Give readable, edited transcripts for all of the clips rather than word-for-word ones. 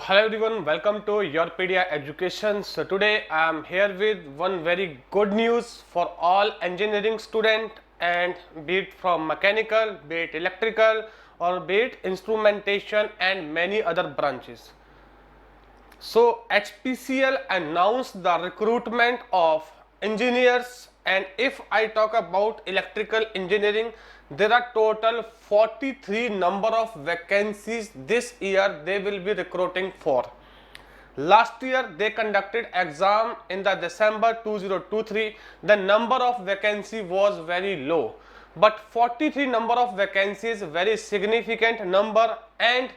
hello everyone, welcome to Yourpedia Education. So today I am here with one very good news for all engineering student, and be it from mechanical, be it electrical, or be it instrumentation and many other branches. So HPCL announced the recruitment of engineers, and if I talk about electrical engineering, there are total 43 number of vacancies this year they will be recruiting for. Last year they conducted exam in the December 2023. The number of vacancy was very low, but 43 number of vacancies very significant number. And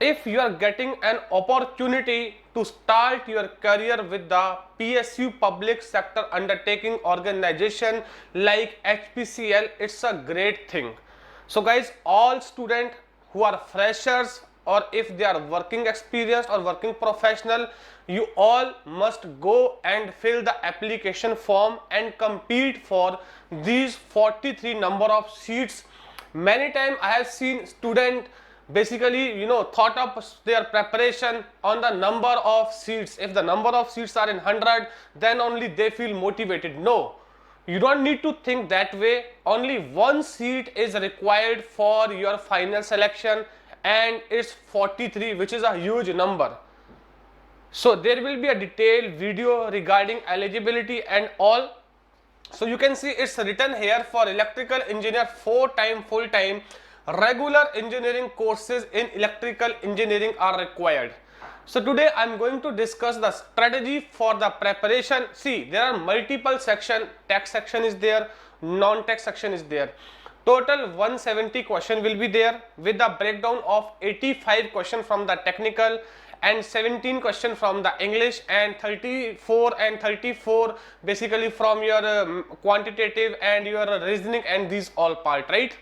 if you are getting an opportunity to start your career with the PSU public sector undertaking organization like HPCL, it's a great thing. So guys, all students who are freshers, or if they are working experienced or working professional, you all must go and fill the application form and compete for these 43 number of seats. Many times I have seen student basically thought up their preparation on the number of seats. If the number of seats are in 100, then only they feel motivated. No, you don't need to think that way. Only one seat is required for your final selection, and it's 43, which is a huge number. So there will be a detailed video regarding eligibility and all. So you can see it's written here, for electrical engineer 4-time full-time regular engineering courses in electrical engineering are required. So today I am going to discuss the strategy for the preparation. See, there are multiple section. Tech section is there, non-tech section is there. Total 170 question will be there, with the breakdown of 85 question from the technical and 17 question from the English, and 34 basically from your quantitative and your reasoning, and these all part, right?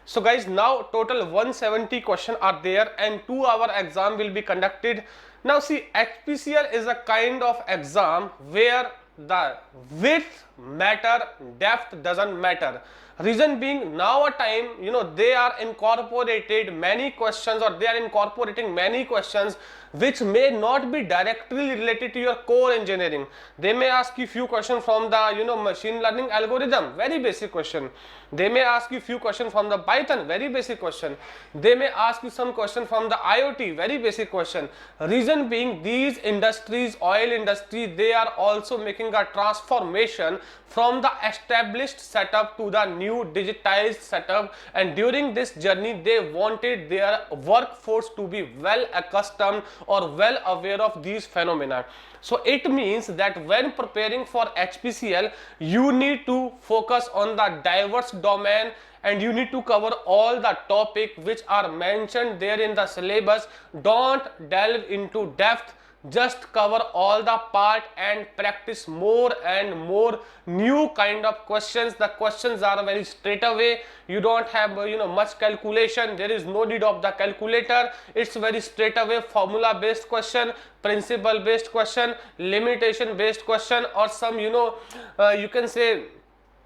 So guys, now total 170 question are there, and 2-hour exam will be conducted. Now see, HPCL is a kind of exam where the width matter, depth doesn't matter. Reason being, now a time they are incorporated many questions, or they are incorporating many questions which may not be directly related to your core engineering. They may ask you few questions from the machine learning algorithm, very basic question. They may ask you few questions from the Python, very basic question. They may ask you some question from the IoT, very basic question. Reason being, these industries, oil industry, they are also making a transformation from the established setup to the new digitized setup, and during this journey they wanted their workforce to be well accustomed or well aware of these phenomena. So it means that when preparing for HPCL, you need to focus on the diverse domain, and you need to cover all the topic which are mentioned there in the syllabus. Don't delve into depth, just cover all the part and practice more and more new kind of questions. The questions are very straight away. You don't have much calculation. There is no need of the calculator. It's very straight away formula based question, principle based question, limitation based question, or some you can say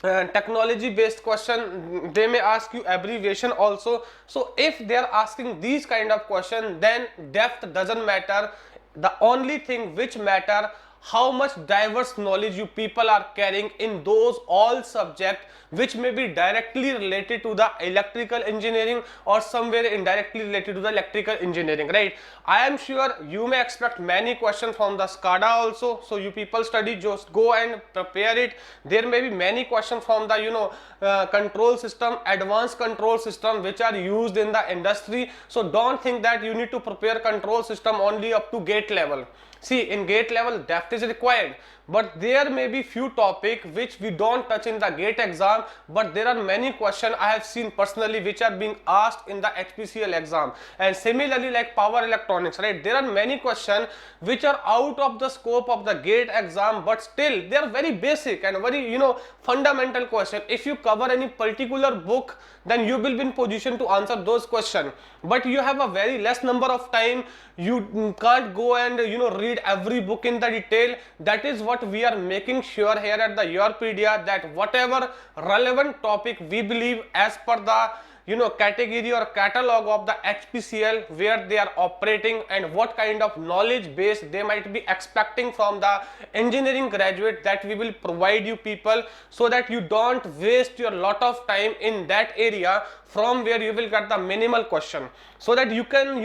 technology based question. They may ask you abbreviation also. So if they are asking these kind of question, then depth doesn't matter. The only thing which matter, how much diverse knowledge you people are carrying in those all subject which may be directly related to the electrical engineering, or somewhere indirectly related to the electrical engineering, right? I am sure you may expect many questions from the SCADA also. So you people study, just go and prepare it. There may be many questions from the control system, advanced control system, which are used in the industry. So don't think that you need to prepare control system only up to gate level. See, in gate level depth is required, but there may be few topic which we don't touch in the gate exam, but there are many questions I have seen personally which are being asked in the HPCL exam. And similarly, like power electronics, right, there are many questions which are out of the scope of the gate exam, but still they are very basic and very fundamental question. If you cover any particular book, then you will be in position to answer those questions, but you have a very less number of time. You can't go and read every book in the detail. That is what we are making sure here at the Yourpedia, that whatever relevant topic we believe as per the category or catalog of the HPCL, where they are operating and what kind of knowledge base they might be expecting from the engineering graduate that we will provide you people, so that you don't waste your lot of time in that area from where you will get the minimal question, so that you can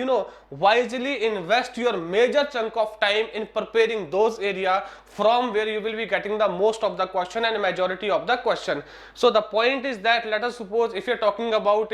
wisely invest your major chunk of time in preparing those area from where you will be getting the most of the question and majority of the question. So the point is that, let us suppose if you're talking about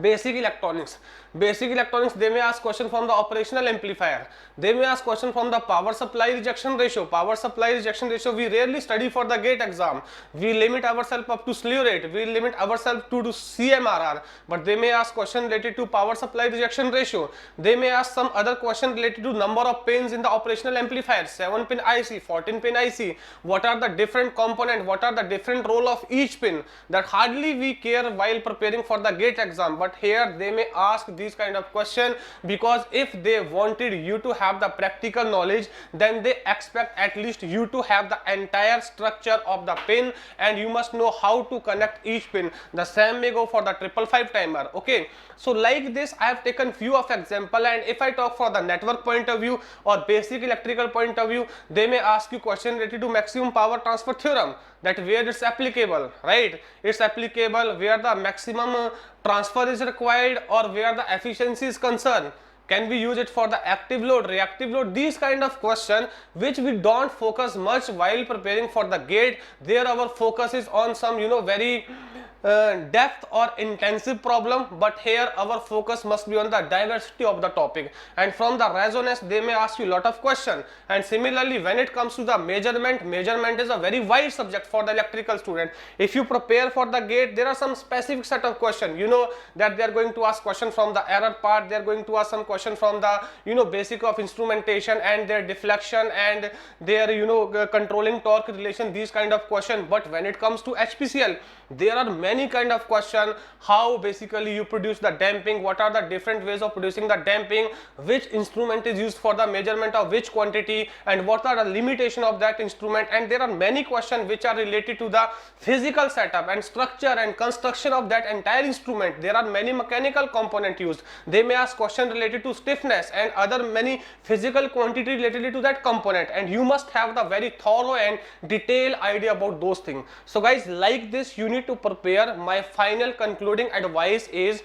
basic electronics, they may ask question from the operational amplifier, they may ask question from the power supply rejection ratio. We rarely study for the gate exam, we limit ourselves up to slew rate, we limit ourselves to CMRR, but they may ask question related to power supply rejection ratio. They may ask some other question related to number of pins in the operational amplifier, 7 pin IC, 14 pin IC, what are the different component, what are the different role of each pin, that hardly we care while preparing for the gate exam. But here they may ask these kind of question, because if they wanted you to have the practical knowledge, then they expect at least you to have the entire structure of the pin, and you must know how to connect each pin. The same may go for the 555 timer. Okay, so like this I have taken few of example, and if I talk for the network point of view or basic electrical point of view, they may ask you question related to maximum power transfer theorem, that where it's applicable, right? It's applicable where the maximum transfer is required, or where the efficiency is concerned. Can we use it for the active load, reactive load? These kind of question which we don't focus much while preparing for the gate. There our focus is on some very depth or intensive problem, but here our focus must be on the diversity of the topic, and from the resonance they may ask you lot of question. And similarly, when it comes to the measurement is a very wide subject for the electrical student. If you prepare for the gate, there are some specific set of question, that they are going to ask question from the error part, they are going to ask some question from the basic of instrumentation and their deflection and their controlling torque relation, these kind of question. But when it comes to HPCL, there are many kind of question. How basically you produce the damping, what are the different ways of producing the damping, which instrument is used for the measurement of which quantity, and what are the limitation of that instrument. And there are many questions which are related to the physical setup and structure and construction of that entire instrument. There are many mechanical component used. They may ask question related to stiffness and other many physical quantity related to that component, and you must have the very thorough and detailed idea about those things. So guys, like this you need to prepare. My final concluding advice is,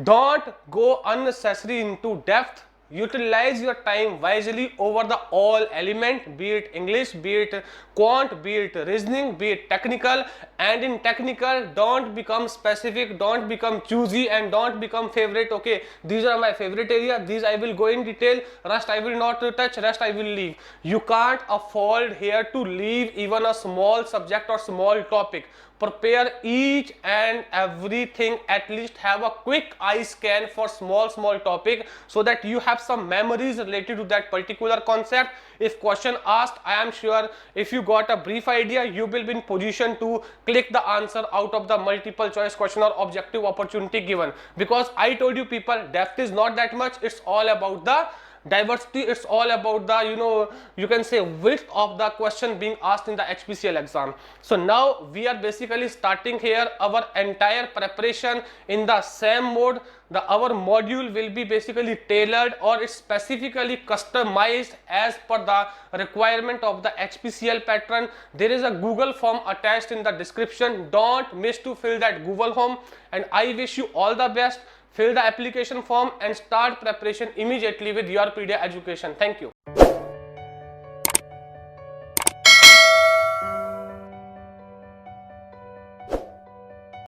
don't go unnecessary into depth. Utilize your time wisely over the all element, be it English, be it quant, be it reasoning, be it technical. And in technical, don't become specific, don't become choosy, and don't become favorite. Okay, these are my favorite area, these I will go in detail, rest I will not touch, rest I will leave. You can't afford here to leave even a small subject or small topic. Prepare each and everything, at least have a quick eye scan for small topic, so that you have some memories related to that particular concept. If question asked, I am sure if you got a brief idea, you will be in position to click the answer out of the multiple choice question or objective opportunity given. Because I told you people, depth is not that much, it's all about the diversity, it's all about the you can say width of the question being asked in the HPCL exam. So now we are basically starting here our entire preparation in the same mode. Our module will be basically tailored, or it's specifically customized as per the requirement of the HPCL pattern. There is a Google form attached in the description. Don't miss to fill that Google form, and I wish you all the best. Fill the application form and start preparation immediately with YourPedia Education. Thank you.